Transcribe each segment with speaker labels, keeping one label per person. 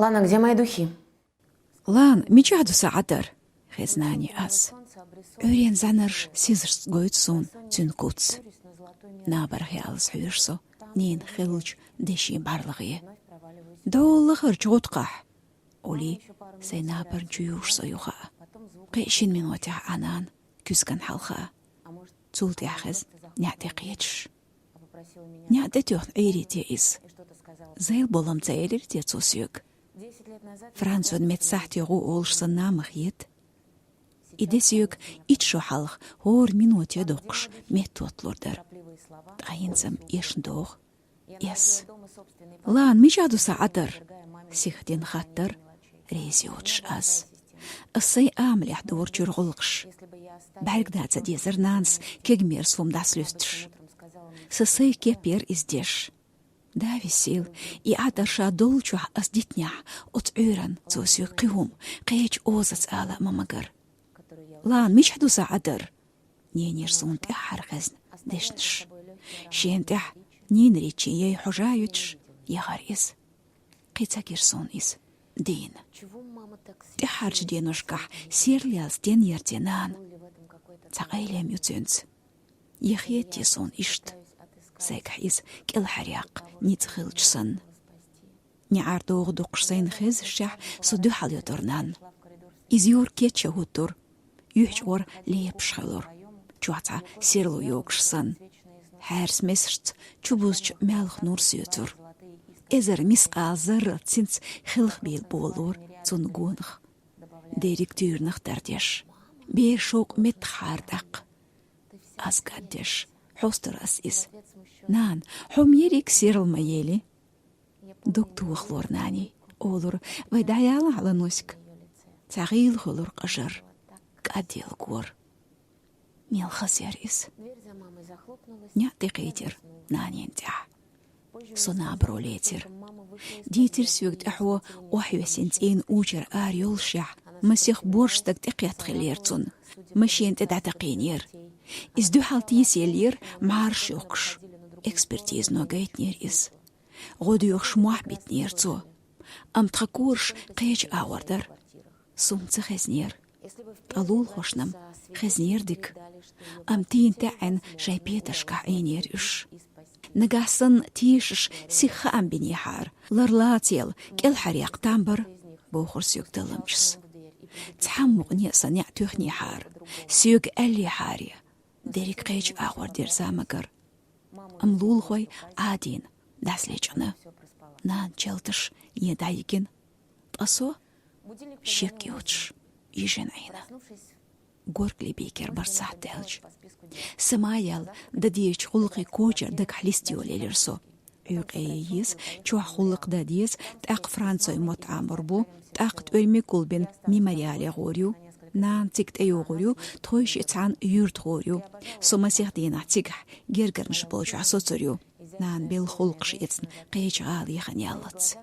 Speaker 1: Лана, где мои духи?
Speaker 2: Лан, мечаду саатар. Хезнани ас. Өрен занарш сизерс гойтсун цюнкуц. Набар хялс хюрсо. Нин хилч деши барлығы. Доулығыр чоғытқа. Оли сай набар жүйурсо юға. Қишин минутя анан күскан халха. Цулт яхыз няте қиетш. Няте тёх эйрите из. Зейл болам цейлерте цусюк. Француд медсахтиғу олшсын намық ет. Идесюк итшо халх хор минутя доқш меттуатлордар. Тайынсам ешндоқ. Ес. Лан мижаду саатар. Сихтин хаттар. Рейзи отш аз. Ассай амлях дор чурғылғш. Бәргдаца дезір нанс кегмер сумдас люстш. Сысай кепер издеш. Да весел, и адарша долчух аз дитнях от уран цосю қиум, қейч озац ала мамагар. Лан мишхду саатар. Ненер сунтях харгазн дешнш. Шентях нин речи ей хожаючш ягар из. Қица кирсон из. Дин. Тихарч денушках серлиаз ден ертенан. Цагайлем юцюнц. Ехетти сон ишт. Зайках из килхаряк нитхилчсан. Няар доғдуқшсайн хиз шах судухал ютурнан. Из юр кетча хутур. Юхчор лепшхалур. Чуаца серлу йогшсан. Хэрс месрц чубузч мялх нурс ютур. Эзер мисқа зыр цинц хилх бил болур цунгунх. Дерик тюрнах дардеш. Бер шоқ метхардақ. Азгадеш. Хостерас из. Нан, хом ерик сирл маели. Доктух лор нани. Олур вайдаяла ала носик. Цагил холур қажар. Гадил гор. Мелхасер из. Ня текейтер нанентя. Сона бролетер. Дитер сюгт ахво وحوسنتين اوجر اريول شح مسيخ بورشتك تقيت خليرتون مشين تدعتقينير ازدو حالتيس يلير معارش يوكش اكسبرتيز نوغايت نير از غودو يوكش محبت نيرتو ام تخكورش قيج اوردر سومت خزنير طلول خوشنم خزنير ديك ام تين تعن شايبيتش كعينير اش نقاسن تيشش سيخ ام بنيحار لرلاتيل كل حريق تامبر بوخر سيوك دلمجس تحمق نيسان يعتوخ نيحار سيوك اللي حاري ديريك قيج اغور دير زامقر املول خوي عادين داس ليجنا نان جلتش يدايقين تقصو شيك يوتش يجن عينا горкли бекер барсах делж. Самаял дадиеч хулqi кочер дак хлистио лелерсо. Юqейис чуа хулq дадиес так Францой мот амрбу так тойми кулбин мемориале горю нан тикт эйогорю тойш цан юрт горю. Сомасих дина тиг гергернш болж асоцорю. Нан бел хулqш ецн qeych гал яханялац.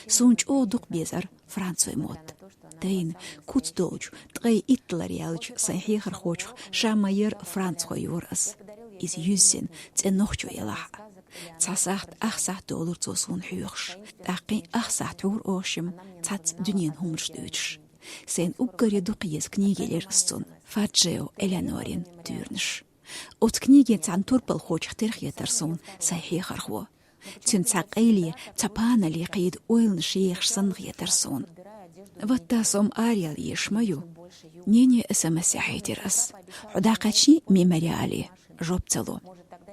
Speaker 2: Сунч одук безар Францой мот. Тейн куц доуч тгей итлариалч сайхихар хоч шамайер Францхой юрас. Из юзсен ценохчо ялах. Цасахт ахсахт доллар цосун хюрш. Тақи ахсахт ур ошим цац дуньен хумрш дучш. Сен уггари дуқиес книгелер стун. Фаджео Элеонорин дюрнш. От книги цан турпал хоч терхьетарсон сайхихар хво. Цин цақайли цапана ли қид ойлн шейхсан гьетарсон. واتاسم آريال يشميو نيني اسمسحيتي رأس عداقاتشي ميماريالي جوبتلو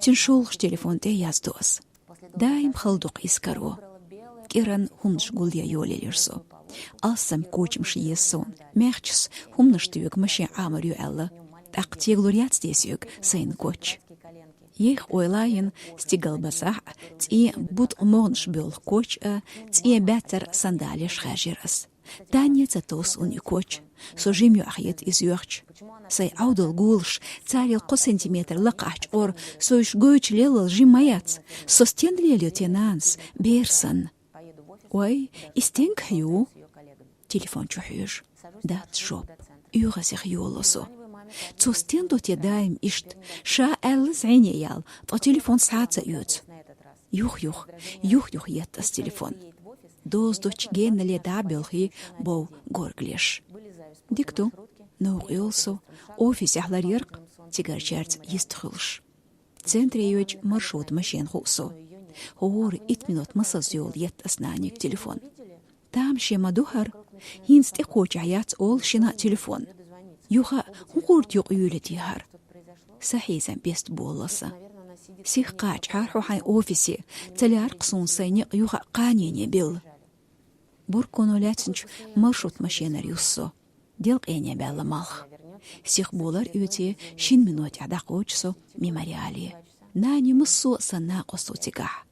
Speaker 2: تنشولش تليفون تي يازدوس دايم خلدوق إسكارو كيران همش قول يولي ليرسو أصم كوچمش يسون ميخشس همنش تيوك مشي عامر يؤلا تاقتيغلوريات ديسيوك سين كوچ يخ اويلاين ستيغل بساح تي بوت مونش بيول كوچ تي باتر سنداليش خاجرس Таня цатос уникоч, сожимю ахет из юрч. Сай аудал гулш, царил ко сантиметр лакач ор, соиш гоич лелал жимаяц, состен лелю тенанс, берсан. Ой, истенк хью. Телефон чухюш, дат шоп, юга сих юлосо. Цостен до те даем ишт, ша элс айнеял, то телефон саца юц. Юх еттас телефон. доздуч геннеле дабелхи бов горглеш. Дикту, науқ юлсу, офис яхларирк, тигарчарц истхылш. Центре юэч маршрут машин хусу. Хоор 8 минут масаз юл ет аснаник телефон. Там шема духар, хинст иқоч аяц ол шина телефон. Юха хурт юқ юлетихар. Сахизан бест болласа. Сих қач харху хай офиси, талярк сунсайни юха қанене бил. Буркону лятинч маршрут машинар юссу. Делк эне бәлі малх. Сих болар өте шин минут ядақочсу мемориали. Нани мұссу сана қосу тигах.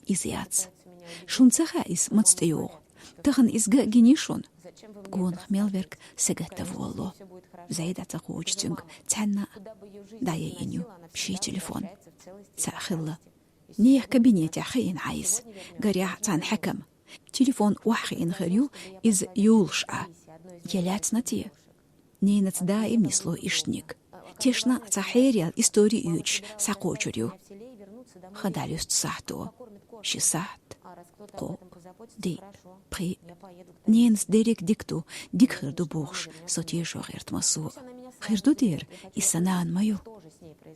Speaker 2: Изяц. Шунцаха из мацтеюг. Тахан изга генишун. Гон хмелверк сегата волло. Зайдата хочтюнг. Цанна. Дая иню. Пши телефон. Цахилла. Нех кабинете хейн айс. Горя цан хакам. Телефон вахин херю из юлша. Елять на те. Нейнац даим несло ишник. Тешна цахерия истории юч сакочурю. Хадалюст сахту. Шисахт. Ко. Ди. При. Нейнс дерек дикту. Дик хирду бухш. Сотежо хирт масу. Хирду дер. Исанан маю.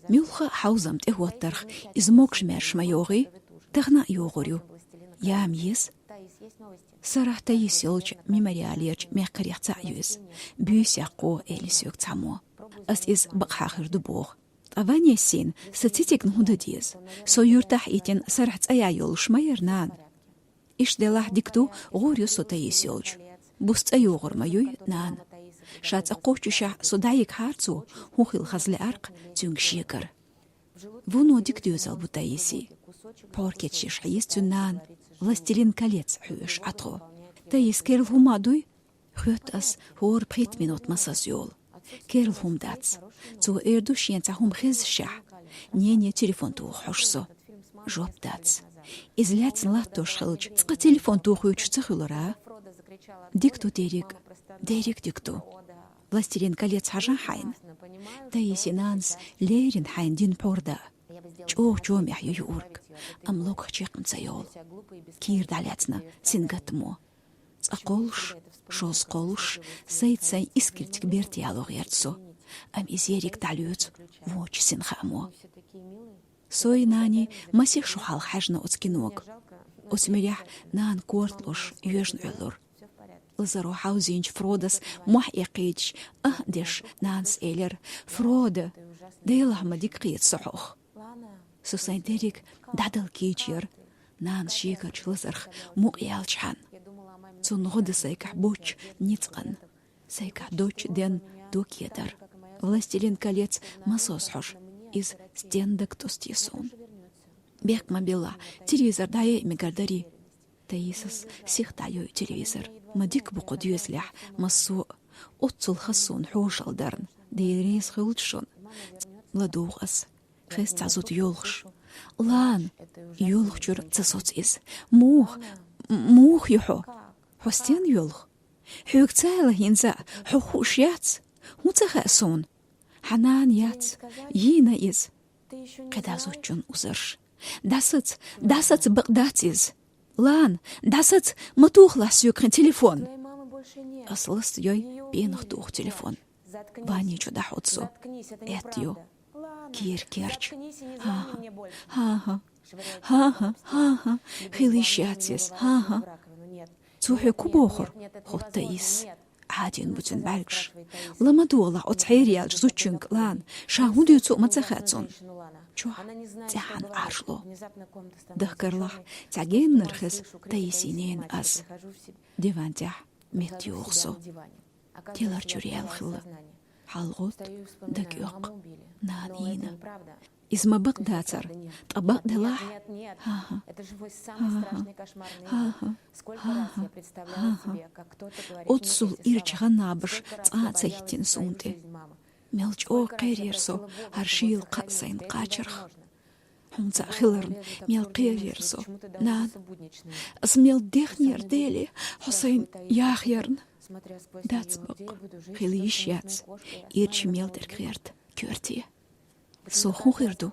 Speaker 2: Мюлха хаузам техуаттарх. Измокш мерш майоги. Тахна йогорю. Ям ес. Сарахта есилч мемориалерч меккаряхца юз. Бюсяко элисюк цамо. Ас из бахахирду бог. Авания син сацитик нхудадиз. Союртах итен сарахц аяйол шмайернан. Ишделах дикту горю сота есилч. Буст айогор маюй нан. Шац акочуша содаик харцу хухил хазле арк тюнг шикар. Вуно диктюзал бута еси. Поркетшиш хаистюнан. Властелин колец хюш атро. Таис керл хумадуй. Хют ас хор 5 минут масаз йол. Керл хум дац. Цу эрду шенца хум хизша. Нене телефон ту хошсо. Жоп дац. Изляц латтош хилч. Цка телефон ту хуч цахилора. Дикту дерек. Дерек дикту. Властелин колец хажа хайн. Таисинанс лерин хайн дин порда. Чо мях юрк. Амлок чекм цайол. Кир даляцна сингатмо. Цаколш, шосқолш, сайцай искиртик бертиалог ярцу. Ам изерик далюц, воч синхамо. Сой нани масих шухал хажна оцкинок. Осмирях нан кортлош южн ölur. Лазаро хаузинч Фродас мах яқич, деш нанс элер. Фрода, дейлахма дикқиет сухох. Сусайн дерек дадал кичер. Нан шикач лазарх муқ ялчхан. Цун годы сайках боч ницкан. Сайках доч ден докедар. Властелин колец масос хош. Из стендак тостисон. Бек мобила. Телевизор дая мегардари. Таисас сихтаю телевизор. Мадик буку дюзлях. Массу. Отцул хасун хошалдарн. Дейрейс хылчшон. Ладуғас. Хест азут йолхш. Лан. Йолхчур цасоц из. Мух юхо. Хостен йолх. Хюкцайла хинза. Хухуш яц. Хуцаха сон. Ханан яц. Йина из. Кадазучун узырш. Дасыц багдат из. Лан. Дасыц матухлас юкрен телефон. Аслыст йой пенах тух телефон. Вани чудахотсу. Эт ю. Киркерч. Ха-ха. Ха-ха. Хилищацис. Ха-ха. Цухю кубохор. Хоттаис. Один бутин бальгш. Ламадула оцхайриалж зучунг лан. Шахудю цу мацахацун. Чух. Тяхан аршло. Дахкарлах. Тяген нырхыз. Таисинен аз. Дивантях. Метюхсо. Тилар чурьялхыла. Халгот. Дагюк. Нанина. Изма багдацар. Табак делах. Ха-ха.
Speaker 1: Это же самый страшный кошмар на земле. Сколько раз я представляла себе, как кто-то говорит
Speaker 2: Отсул ирчганабш цацахтин сунты. Мелчо кайрерсо аршил қасайн қачырх. Хунца хиларн мел кайрерсо. Нан. Смел дехнер дели. Хусайн яхерн. Дацбак. Хилиш яц. Ирч мел деркверт. Кюрти. Сохун хирду.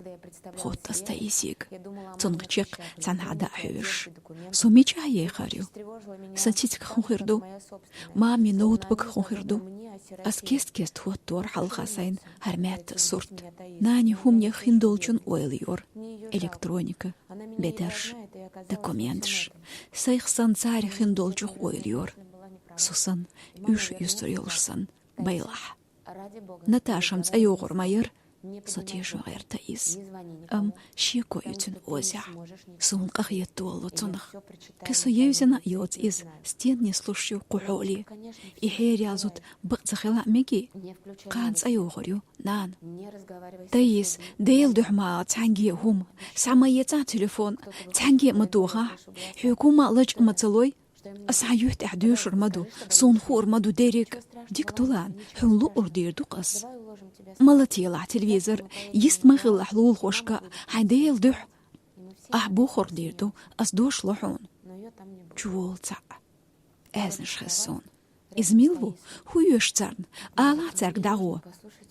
Speaker 2: Хотаста исиг. Цунгчик цанхада хюш. Сумича ехарю. Сатитик хунхирду. Мами ноутбук хунхирду. Аскест хуаттуар халхасайн хармят сурт. Нани хумня хиндолчун ойлиор. Электроника. Бедерш. Документш. Сайхсан царь хиндолчух ойлиор. Сусан үш юстурилшсан. Байлах. Наташамц айогор майыр. Сотежу гэрта из. Щеко ютин озя. Сун кахьет туолу цунах. Кису евзина йоц из. Стен не слушаю кухоли. И херязут бакцахила меги. Канц айогорю нан. Таис дейл духма цанги хум. Самаеца телефон. Цанги матуха. Хюкума лач мацалой. أسعيوت أحدوش رمدو صنخور مدو ديريك ديك طولان حلو أردير دوقس مالتي يلع تلفزير يستمغ الحلول خوشكا حديل دوح أحبو خردير دو أصدوش لحون جوول تع أزنش خسون إزميلو هو يشترن آلا ترك دعوة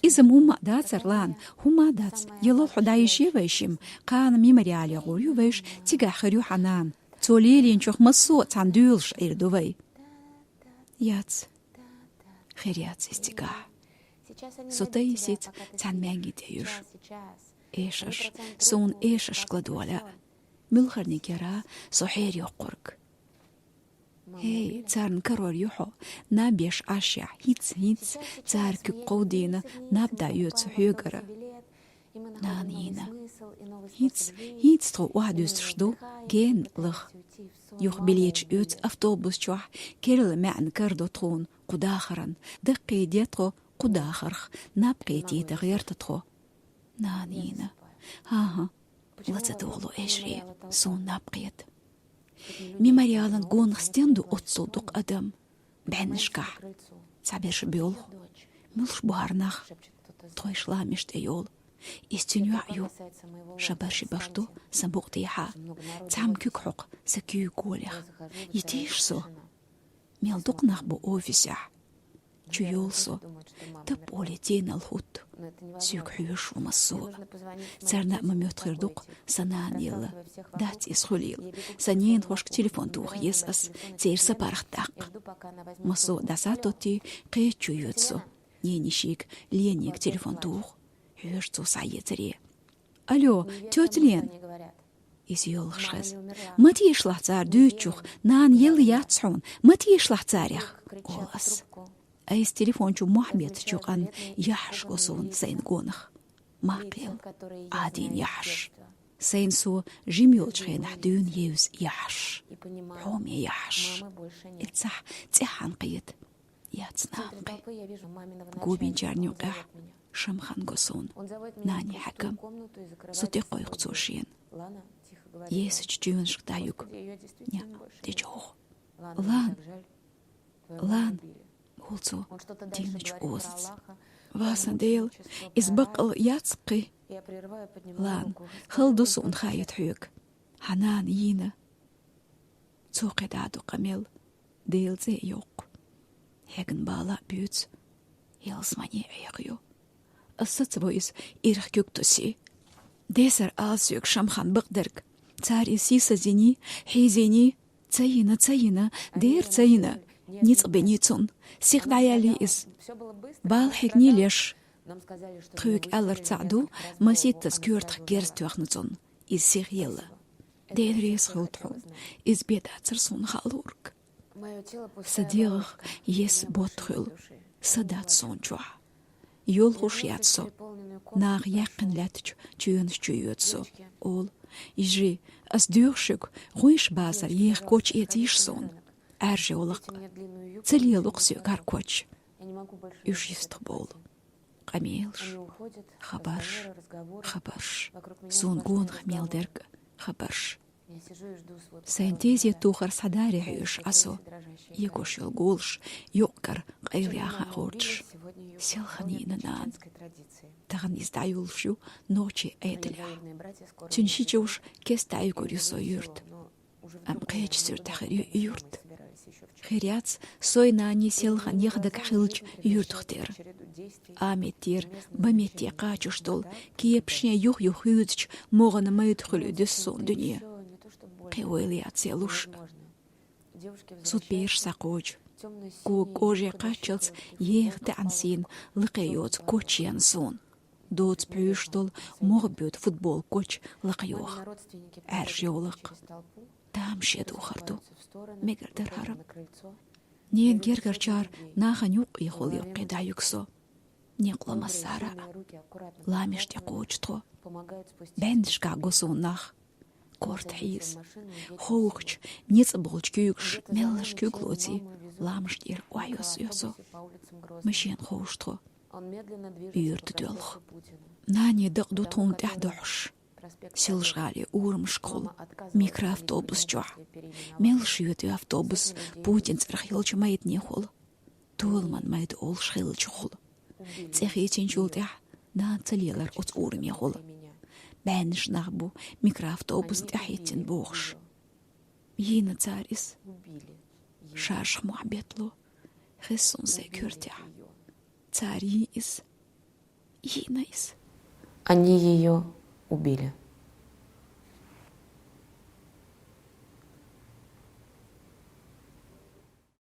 Speaker 2: إذا هما داتر لان هما دات يلو حدايشي ويشيم قان ميمريالي غوريو ويش تيجا خريو حنان توليلين شوخ مصو تاندولش إردوي يات خيريات استيقاح سوتي سيت تان مانجي ديوش إيشش سون إيشش قلدولا ملخرني كرا سوحير يقرق هي تارن كرور يوحو نابيش أشيع هيتس تار كقودين نابدا يوتسحيوغرا نانينا هيتس ترو واحدوست شدو جين لغ يوخ بليتش يوت أفطوبوس شوح كيرل معن كردو ترون قداخرن دقي ديترو قداخرخ نابقيتي تغير تترو نانينا ها لتدولو إجري سون نابقيت ميماريالن قون خستيندو أتصدق أدم بعنشكح تعبيرش بيول ملش بوهرناخ تويش لامش تيول استنيو عيو شبرشي بشتو سنبوغتيحا تعم كيكحق سكيو قوليخ يتيش سو ميلدقناخ بو أوفيسيح جيولسو تبوليتين الهوت سيوك حيوش ومسو ترنا مميوت غيردوق سنان يلا دات إسخوليل سنين خوشك تليفون توخ يسأس تير سبارخ داق مسو داساتو تي قيتشو يوتسو نينيشيك لينيك تليفون توخ حيوشتو سعيتري ألو تيوتلين إزيولخ شخص ما تيشلح تار دوتشوخ نان يل ياتسحون ما تيشلح تاريخ قولس أيس تليفون جو محبيت جوغان يحش غصون سين قونخ ماقيل عادين يحش سين سو جيميول شخين حدون يوز يحش حومي يحش اتسح تسحان قيد ياتسناقي قوبين جارنيو قح شمخان غصون ناني حكم سوتي قويقتوشين يسج جيونشك دايوك نيا ديجوخ لان قلتو دينج أوزت واسن ديل إزبقل ياتسقي لان خلدوسو انخايت حيوك حنان يينا توقي دادو قميل ديل زي يوق هيغن بالا بيوت يلسماني عيقيو السط بويس إرخ كوكتوسي ديسر آسيوك شمخان بقدرك تار إسيسا زيني حيزيني تسينا دير تسينا نيت بنيتون سيق دعيالي إز بالحقني ليش تخيوك ألر تعدو مسيت تسكيرت جيرز توخنتون إز سيق يلا دين ريس خلطحون إز بيداتر سون خالورك صديق يس بوتخل صدات سون جوح يول خوش ياتسو ناغ يقن لاتج جيونش جيوتسو أول يجري أصديوشك غويش بازر يخ كوش يتيش سون أرجع ولق تلي لقسي كاركوتش يشيست بول قميلش خبرش سونغون خميل درك خبرش سينتيزي توخر صداري عيش عصو يقوش يلقولش يوكر قيلي آخا غورتش سيلخنينا نان تغن يستعيولشو نوشي ايدليا تنشيجوش كيستعيقو ريسو يورت أم قيج سير تخريو يورت Хиряц сойнани селхан яхдак хилч юртухтер. Аметтир баметти качуштол киепшне юх юдч могана майтхулю дессон дүния. Кевелиат селуш. Судбеш сакоч. Ку кожи качылц ехте ансин лыкайот кочьян сон. Доц плюштол морбют футбол коч лакайох. Эржиолак. Там шедухарту. Мегердер харам. Нен гергерчар наханюк ехол юккида юксо. Неклама сара. Ламиште кочтро. Бендшка госуннах. Корт хиз. Хоухч, ницболч кюкш, меллаш кюклоти. Ламштир уайос йосо. Машин хоуштро. Юртдёлх. Нани дыгду тун тяхдош. Силжали урм школ. Микроавтобус чуа. Мелшют автобус. Путин црахилч майт нехол. Тулман майт ол шхилч хол. Цехитин чултя. На целилар от урм хол. Бэнш нахбу микроавтобус тяхитин бохш. Йина царис. Шаш муабетло. Хессон секюртя. Цари из. Йина из.
Speaker 1: Они ее убили.